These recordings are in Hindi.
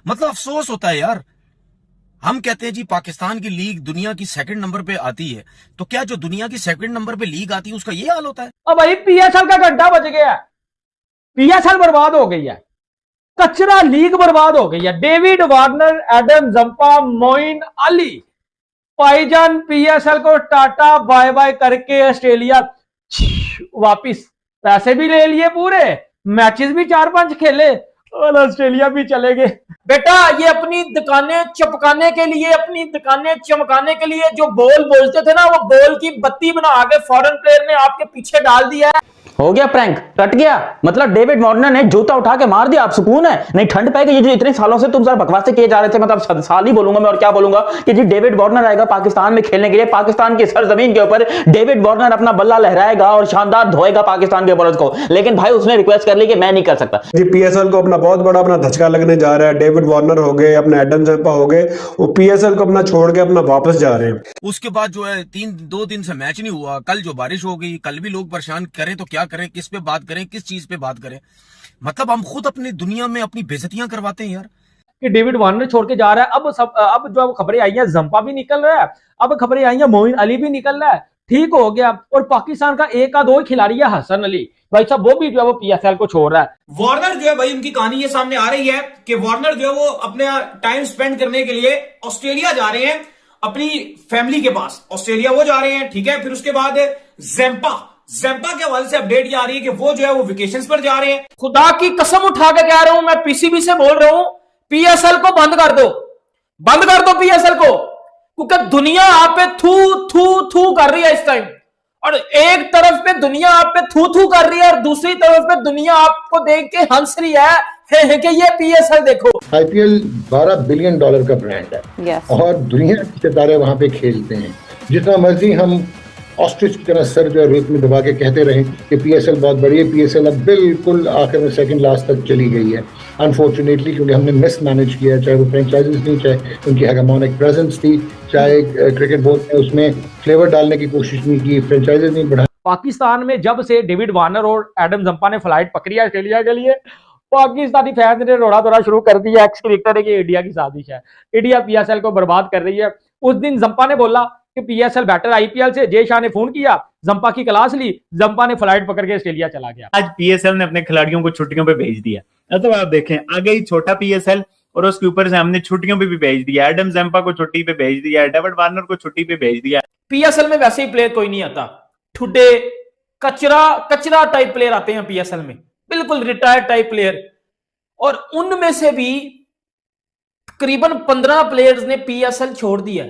मतलब अफसोस होता है यार। हम कहते हैं जी पाकिस्तान की लीग दुनिया की सेकंड नंबर पे आती है, तो क्या जो दुनिया की सेकंड नंबर पे लीग आती है उसका ये हाल होता है? अब भाई पीएसएल का घंटा बज गया है। पीएसएल बर्बाद हो गई है। कचरा लीग बर्बाद हो गई है। David Warner, Adam Zampa, Moeen Ali, भाईजान पीएसएल को टाटा बाय बाय करके ऑस्ट्रेलिया वापिस। पैसे भी ले लिए पूरे, मैचेस भी 4-5 खेले और ऑस्ट्रेलिया भी चले गए। बेटा ये अपनी दुकानें चपकाने के लिए, अपनी दुकानें चमकाने के लिए जो बोल बोलते थे ना, वो बोल की बत्ती बना के फॉरेन प्लेयर ने आपके पीछे डाल दिया है। हो गया प्रैंक, कट गया। मतलब डेविड वार्नर ने जूता उठा के मार दिया, आप सुकून है? नहीं ठंड पाएगी। ये जो इतने सालों से तुम सर बकवासें किए जा रहे थे, मतलब साल ही बोलूंगा मैं और क्या बोलूंगा कि जी डेविड वार्नर आएगा पाकिस्तान में खेलने के लिए, पाकिस्तान की सरजमीन के ऊपर डेविड वार्नर अपना बल्ला लहराएगा और शानदार धोएगा पाकिस्तान के बॉलर्स को। लेकिन भाई उसने रिक्वेस्ट कर ली कि मैं नहीं कर सकता जी। पीएसएल को अपना बहुत बड़ा अपना धचका लगने जा रहा है। डेविड वार्नर हो गए, अपने एडम जंपा हो गए, वो पीएसएल को अपना छोड़ के अपना वापस जा रहे हैं। उसके बाद जो है 2 दिन से मैच नहीं हुआ। कल जो बारिश हो गई, कल भी लोग परेशान करें तो क्या करें, किस पे बात करें, किस चीज पे बात करें? मतलब हम खुद अपनी दुनिया में अपनी बेइज्जतियां करवाते हैं यार। कि डेविड वार्नर छोड़ के जा रहा है। अब जो खबरें आई हैं, जंपा भी निकल रहा है, अब खबरें आई हैं मोइन अली भी निकल रहा है। ठीक हो गया। और पाकिस्तान का एक का दो खिलाड़ी है हसन अली, भाई साहब वो भी जो है वो पीएसएल को छोड़ रहा है। वार्नर जो है भाई, उनकी कहानी ये सामने आ रही है कि वार्नर जो है वो अपने टाइम स्पेंड करने के लिए ऑस्ट्रेलिया जा रहे हैं, अपनी फैमिली के पास ऑस्ट्रेलिया वो जा रहे हैं। ठीक है, फिर उसके बाद जैम्पा के हवाले से अपडेट ये आ रही है कि वो जो है वो वेकेशंस पर जा रहे हैं। खुदा की कसम उठा के कह रहा हूं, मैं पीसीबी से बोल रहा हूं, पीएसएल को बंद कर दो, बंद कर दो पीएसएल को, क्योंकि दुनिया आप पे थू थू थू कर रही है इस टाइम। और एक तरफ पे दुनिया आप पे थू थू कर रही है और दूसरी तरफ पे दुनिया आपको देख के हंस रही है कि ये पीएसएल देखो। आईपीएल $12 बिलियन का ब्रांड है। yes. और दुनिया के सितारे वहां पे खेलते हैं। जितना मर्जी हम ऑस्ट्रिच की तरह सर जो रेत में दबा के कहते रहे कि पीएसएल बहुत बड़ी है, पीएसएल अब बिल्कुल आखिर में सेकंड लास्ट तक चली गई है अनफॉर्चुनेटली, क्योंकि हमने मिस मैनेज किया। चाहे वो फ्रेंचाइजीज थी, चाहे उनकी हेगेमोनिक प्रेजेंस थी, चाहे क्रिकेट बोर्ड ने उसमें फ्लेवर डालने की कोशिश नहीं की, फ्रेंचाइजीज नहीं बढ़ा। पाकिस्तान में जब से डेविड वार्नर और एडम जंपा ने फ्लाइट पकड़ी है ऑस्ट्रेलिया के लिए, पाकिस्तानी फैंस ने रोड़ा धोड़ा शुरू कर दिया। एक्स क्रिकेटर है कि इंडिया की साजिश है, इंडिया पीएसएल को बर्बाद कर रही है। उस दिन जंपा ने बोला कि पीएसएल बेटर आईपीएल से, जय शाह ने फोन किया, जंपा की क्लास ली, जंपा ने फ्लाइट पकड़ के ऑस्ट्रेलिया चला गया। आज पीएसएल ने अपने खिलाड़ियों को छुट्टियों पे भेज दिया। तो आप देखें, आगे ही छोटा पीएसएल और उसके ऊपर से हमने छुट्टियों पे भी भेज दिया। एडम जंपा को छुट्टी पे भेज दिया, डेविड वार्नर को छुट्टी पे भेज दिया। पीएसएल में वैसे ही प्लेयर कोई नहीं आता, ठुड्डे कचरा टाइप प्लेयर आते हैं पीएसएल में, बिल्कुल रिटायर्ड टाइप प्लेयर। और उनमें से भी तकरीबन 15 प्लेयर्स ने पीएसएल छोड़ दिया।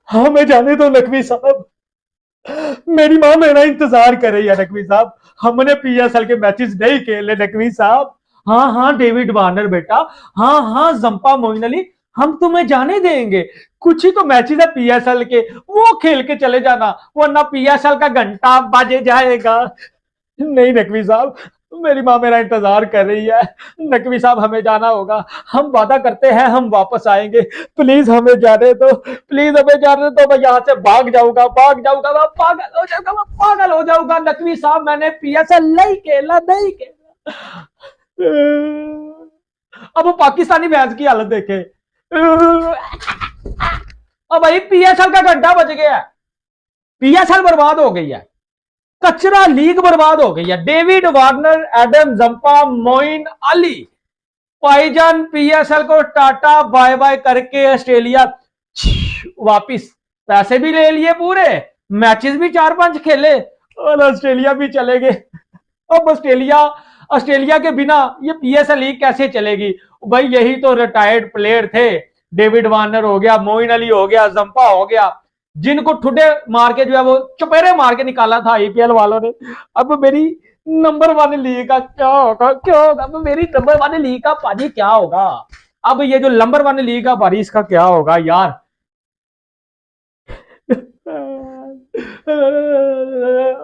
हाँ मैं जाने दो नकवी साहब, मेरी मां मेरा इंतजार कर रही है नकवी साहब, हमने पीएसएल के मैचेस नहीं खेले नकवी साहब। हाँ डेविड वार्नर बेटा, हाँ जंपा, मोइन अली, हम तुम्हें जाने देंगे। कुछ ही तो मैचेस है पीएसएल के, वो खेल के चले जाना, वरना पीएसएल का घंटा बज जाएगा। नहीं नकवी साहब, मेरी मां मेरा इंतजार कर रही है। नकवी साहब हमें जाना होगा, हम वादा करते हैं हम वापस आएंगे, प्लीज हमें जाने दो, प्लीज हमें जाने दो। मैं यहाँ से भाग जाऊंगा, मैं पागल हो जाऊंगा नकवी साहब, मैंने पीएसएल नहीं खेला। अब पाकिस्तानी मैच की हालत देखे। अब भाई पीएसएल का घंटा बज गया, पीएसएल बर्बाद हो गई है, कचरा लीग बर्बाद हो गई है। David Warner, Adam Zampa, Moeen Ali, भाईजान पीएसएल को टाटा बाय बाय करके ऑस्ट्रेलिया वापिस। पैसे भी ले लिए पूरे, मैचेस भी 4-5 खेले और ऑस्ट्रेलिया भी चले गए। अब ऑस्ट्रेलिया के बिना ये पीएसएल लीग कैसे चलेगी भाई? यही तो रिटायर्ड प्लेयर थे, डेविड वार्नर हो गया, मोइन अली हो गया, जंपा हो गया, जिनको ठुडे मार के जो है वो चपेरे मार के निकाला था आईपीएल वालों ने। अब मेरी नंबर 1 लीग का क्या होगा? अब मेरी नंबर 1 लीग का पाजी क्या होगा? अब ये जो नंबर 1 लीग का पारी, इसका क्या होगा यार?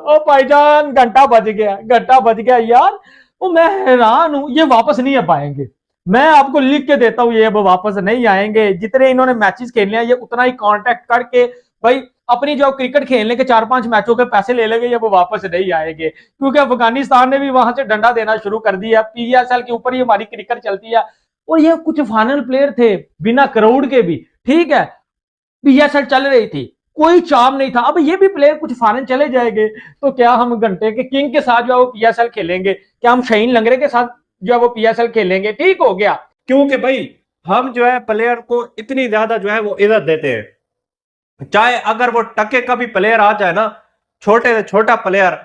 ओ भाईजान घंटा बज गया यार। वो मैं हैरान हूं, ये वापस नहीं आ पाएंगे। मैं आपको लिख के देता हूं, ये अब वापस नहीं आएंगे। जितने इन्होंने मैचेस खेलने हैं, ये उतना ही कांटेक्ट करके भाई अपनी जो क्रिकेट खेलने के 4-5 मैचों के पैसे ले लेंगे या वो वापस नहीं आएंगे, क्योंकि अफगानिस्तान ने भी वहां से डंडा देना शुरू कर दिया। पीएसएल के ऊपर ही हमारी क्रिकेट चलती है। और ये कुछ फाइनल प्लेयर थे बिना क्राउड के भी, ठीक है, पीएसएल चल रही थी, कोई चाम नहीं था। अब ये भी प्लेयर कुछ फाइनल चले जाएंगे तो क्या हम घंटे के किंग के साथ जो है वो पीएसएल खेलेंगे? क्या हम शाहीन लंगरे के साथ जो है वो पीएसएल खेलेंगे? ठीक हो गया। क्योंकि भाई हम जो है प्लेयर को इतनी ज्यादा जो है वो इज्जत देते हैं, चाहे अगर वो टके का भी प्लेयर आ जाए ना, छोटे से छोटा प्लेयर,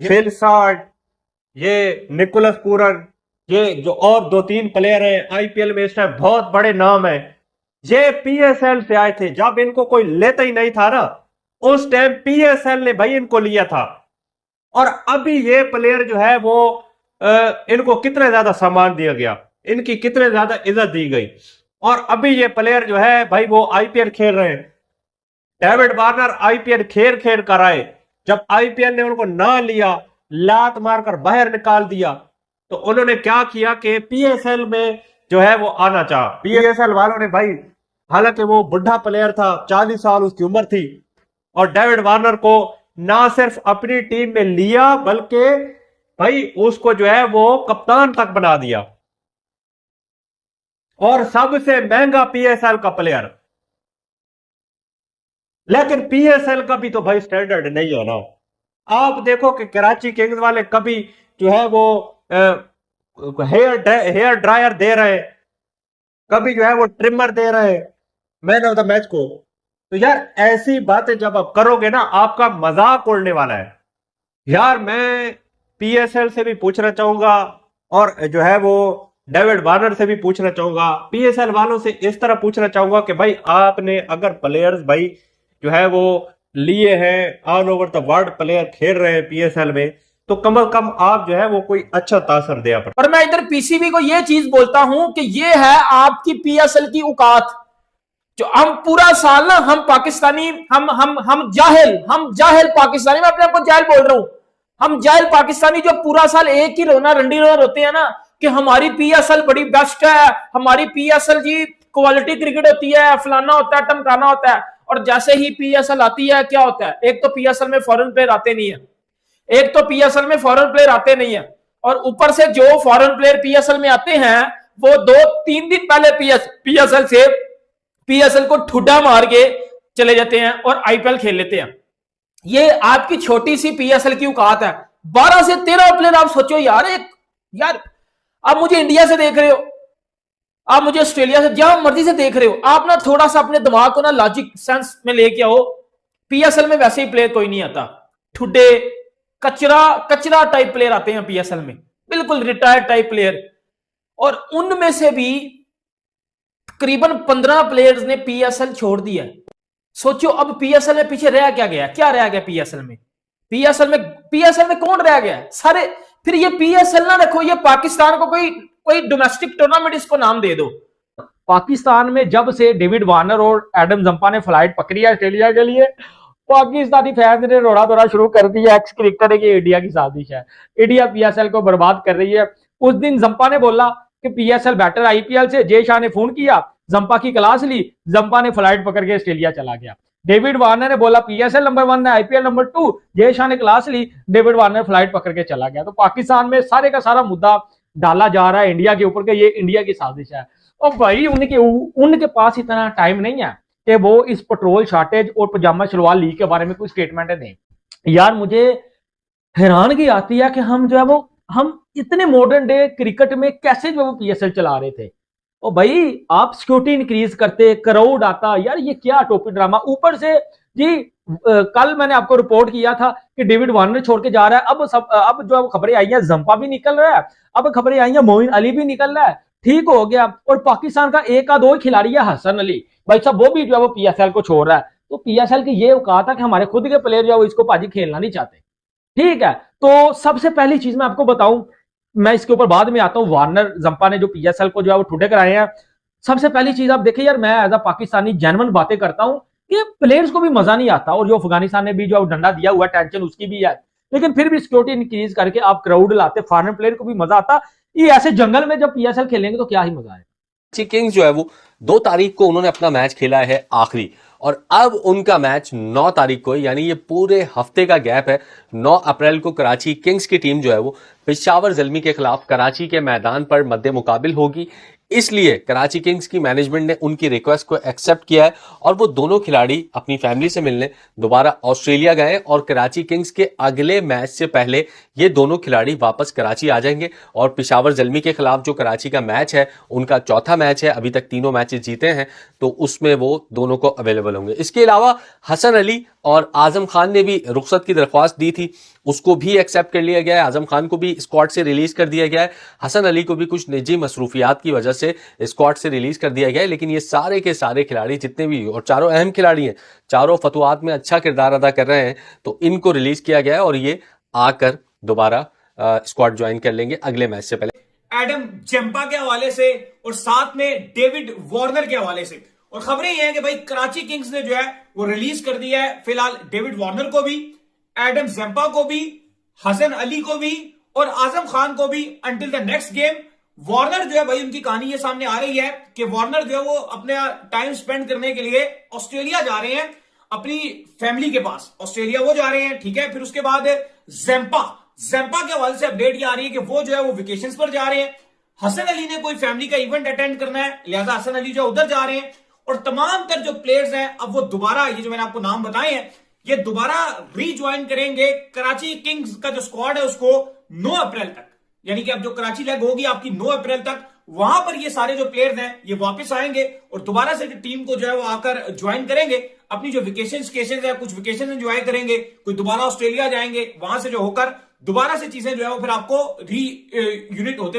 फिल साल्ट, ये निकोलस पूरन, ये जो और 2-3 प्लेयर हैं आईपीएल में इस टाइम बहुत बड़े नाम है, ये पीएसएल से आए थे। जब इनको कोई लेता ही नहीं था ना, उस टाइम पीएसएल ने भाई इनको लिया था। और अभी ये प्लेयर जो है वो इनको कितना ज्यादा सम्मान दिया गया, इनकी कितने ज्यादा इज्जत दी गई, और अभी ये प्लेयर जो है भाई वो आईपीएल खेल रहे हैं। डेविड वार्नर आईपीएल खेल खेल कर आए, जब आईपीएल ने उनको ना लिया, लात मारकर बाहर निकाल दिया, तो उन्होंने क्या किया कि पीएसएल में जो है वो आना चाहा। पीएसएल वालों ने भाई, हालांकि वो बुढ़ा प्लेयर था, 40 साल उसकी उम्र थी, और डेविड वार्नर को ना सिर्फ अपनी टीम में लिया बल्कि भाई उसको जो है वो कप्तान तक बना दिया, और सबसे महंगा पीएसएल का प्लेयर। लेकिन पीएसएल का भी तो भाई स्टैंडर्ड नहीं है ना। आप देखो कि कराची किंग्स वाले कभी जो है वो हेयर ड्रायर दे रहे, कभी जो है वो ट्रिमर दे रहे मैन ऑफ द मैच को। तो यार ऐसी बातें जब आप करोगे ना, आपका मजाक उड़ने वाला है। यार मैं पीएसएल से भी पूछना चाहूंगा और जो है वो डेविड वार्नर से भी पूछना चाहूंगा, पीएसएल वालों से इस तरह पूछना चाहूंगा कि भाई आपने अगर प्लेयर्स भाई जो है वो लिए हैं, all over the world player खेल रहे हैं पीएसएल में, तो कम से कम आप जो है वो कोई अच्छा तासर दे। और मैं इधर पीसीबी को ये चीज बोलता हूं कि ये है आपकी पीएसएल की औकात। जो हम पूरा साल ना, हम पाकिस्तानी, हम जाहिल पाकिस्तानी, मैं अपने आप को जाहिल बोल रहा हूं, हम जाहिल पाकिस्तानी जो पूरा साल एक ही रोना रंडी रोना रोते हैं ना कि हमारी पीएसएल बड़ी बेस्ट है, हमारी पीएसएल जी क्वालिटी क्रिकेट होती है, फलाना होता है, टमकाना होता है। और जैसे ही पीएसएल आती है क्या होता है? एक तो पीएसएल में फॉरेन प्लेयर आते नहीं है, और ऊपर से जो फॉरेन प्लेयर पीएसएल में आते हैं वो 2-3 दिन पहले पीएसएल को ठुड्डा मार के चले जाते हैं और आईपीएल खेल लेते हैं। ये आपकी छोटी सी पीएसएल की औकात है। 12 से 13 प्लेयर। आप सोचो यार आप मुझे इंडिया से देख रहे हो, आप मुझे ऑस्ट्रेलिया से, जहां मर्जी से देख रहे हो, आप ना थोड़ा सा अपने दिमाग को ना लॉजिक सेंस में लेके आओ। पीएसएल में वैसे ही प्लेयर कोई नहीं आता, ठुड्डे कचरा टाइप प्लेयर आते हैं पीएसएल में, बिल्कुल रिटायर्ड टाइप प्लेयर। और उनमें से भी तकरीबन 15 प्लेयर्स ने पीएसएल छोड़ दिया। सोचो अब पीएसएल में पीछे रह क्या गया? क्या रह गया पीएसएल में? पीएसएल में कौन रह गया? सारे। फिर ये पीएसएल ना रखो, ये पाकिस्तान को कोई डोमेस्टिक टूर्नामेंट इसको नाम दे दो। पाकिस्तान में जब से डेविड वार्नर और एडम जंपा ने फ्लाइट पकड़ी है ऑस्ट्रेलिया के लिए, पाकिस्तानी फैंस ने रोड़ा दौड़ा शुरू कर दिया। एक्स क्रिकेटर की इंडिया की साजिश है, इंडिया पीएसएल को बर्बाद कर रही है। उस दिन जंपा ने बोला कि पीएसएल बेटर आईपीएल से। जय शाह ने फोन किया, जंपा की क्लास ली, जंपा ने फ्लाइट पकड़ के ऑस्ट्रेलिया चला गया। डेविड वार्नर ने बोला पीएसएल नंबर 1 है, आईपीएल नंबर 2। जय शाह ने क्लास ली, डेविड वार्नर फ्लाइट पकड़ के चला गया। तो पाकिस्तान में सारे का सारा मुद्दा डाला जा रहा है इंडिया के ऊपर कि ये इंडिया की साजिश है। और भाई उनके पास इतना टाइम नहीं है कि वो इस पेट्रोल शॉर्टेज और पजामा शलवार लीग के बारे में कोई स्टेटमेंट दें। यार मुझे हैरानगी आती है कि हम इतने मॉडर्न डे क्रिकेट में कैसे जो वो पीएसएल चला रहे थे। और भाई आप सिक्योरिटी इंक्रीज करते, क्राउड आता, यार ये क्या टोपी ड्रामा। ऊपर से जी कल मैंने आपको रिपोर्ट किया था कि डेविड वार्नर छोड़ के जा रहा है। अब जो खबरें आई हैं, जंपा भी निकल रहा है, अब खबरें आई हैं मोइन अली भी निकल रहा है। ठीक हो गया। और पाकिस्तान का एक आध और खिलाड़ी है हसन अली, भाई साहब वो भी जो है वो पीएसएल को छोड़ रहा है। तो पीएसएल की ये औकात है कि हमारे खुद के प्लेयर जो है इसको पाजी खेलना नहीं चाहते। ठीक है, तो सबसे पहली चीज मैं आपको बताऊं, मैं इसके ऊपर बाद में आता हूं। वार्नर जंपा ने जो पीएसएल को जो है वो ठुड्डे कराए हैं। सबसे पहली चीज आप देखिए यार, मैं एज अ पाकिस्तानी जेन्युइन बातें करता हूं कि प्लेयर्स को भी मजा नहीं आता। और जो अफगानिस्तान ने भी जो डंडा दिया हुआ, टेंशन उसकी भी है, लेकिन फिर भी सिक्योरिटी इंक्रीज करके आप क्राउड लाते, फॉरेन प्लेयर को भी मजा आता। ये ऐसे जंगल में जब पीएसएल खेलेंगे तो क्या ही मजा है। किंग्स जो है वो 2 तारीख को उन्होंने अपना मैच खेला है आखिरी, और अब उनका मैच 9 तारीख को, यानी ये पूरे हफ्ते का गैप है, 9 अप्रैल को कराची किंग्स की टीम जो है वो पेशावर ज़ल्मी के खिलाफ कराची के मैदान पर मद्दे मुकाबिल होगी। इसलिए कराची किंग्स की मैनेजमेंट ने उनकी रिक्वेस्ट को एक्सेप्ट किया है और वो दोनों खिलाड़ी अपनी फैमिली से मिलने दोबारा ऑस्ट्रेलिया गए और कराची किंग्स के अगले मैच से पहले ये दोनों खिलाड़ी वापस कराची आ जाएंगे और पेशावर ज़ल्मी के खिलाफ जो कराची का मैच है उनका चौथा मैच है, अभी तक तीनों मैचेस जीते हैं, तो उसमें वो दोनों को अवेलेबल होंगे। इसके अलावा हसन अली और आजम खान ने भी रुखसत की दरख्वास्त दी थी, उसको भी एक्सेप्ट कर लिया गया है। आजम खान को भी स्क्वाड से रिलीज कर दिया गया है, हसन अली को भी कुछ निजी मसरूफियात की वजह से स्क्वाड से रिलीज कर दिया गया है। लेकिन ये सारे के सारे खिलाड़ी जितने भी, और चारों अहम खिलाड़ी हैं, चारों फतवात में अच्छा किरदार अदा कर रहे हैं, तो इनको रिलीज किया गया है और ये आकर दोबारा स्क्वाड ज्वाइन कर लेंगे अगले मैच से पहले। एडम जेम्पा के हवाले से और साथ में डेविड वार्नर के हवाले से, और खबरें ये हैं कि भाई कराची किंग्स ने जो है वो रिलीज कर दिया है फिलहाल डेविड वार्नर को भी, एडम जेम्पा को भी, हसन अली को भी और आजम खान को भी until the next game. Warner जो है भाई, उनकी कहानी ये सामने आ रही है कि वार्नर जो है वो अपने टाइम स्पेंड करने के लिए ऑस्ट्रेलिया जा रहे हैं, अपनी फैमिली के पास ऑस्ट्रेलिया वो जा रहे हैं, ठीक है। फिर उसके बाद जेम्पा के हवाले से अपडेट ये आ रही है कि वो जो है वो वेकेशंस पर जा रहे हैं। हसन अली ने कोई फैमिली का इवेंट अटेंड करना है, लिहाजा हसन अली जो उधर जा रहे हैं। और तमाम तर जो प्लेयर्स हैं अब वो दोबारा, ये जो मैंने आपको नाम बताए हैं, ये दोबारा रीज्वाइन करेंगे कराची किंग्स का जो स्क्वाड है उसको 9 अप्रैल तक, यानी कि अब जो कराची लेग होगी आपकी 9 अप्रैल तक, वहां पर ये सारे जो प्लेयर्स हैं ये वापस आएंगे और दोबारा से टीम को जो है वो आकर ज्वाइन करेंगे। अपनी जो वेकेशन केसेस है, कुछ वेकेशन एंजॉय करेंगे, कोई दोबारा ऑस्ट्रेलिया जाएंगे, वहां से जो होकर दोबारा से चीजें जो है वो फिर आपको री यूनिट होते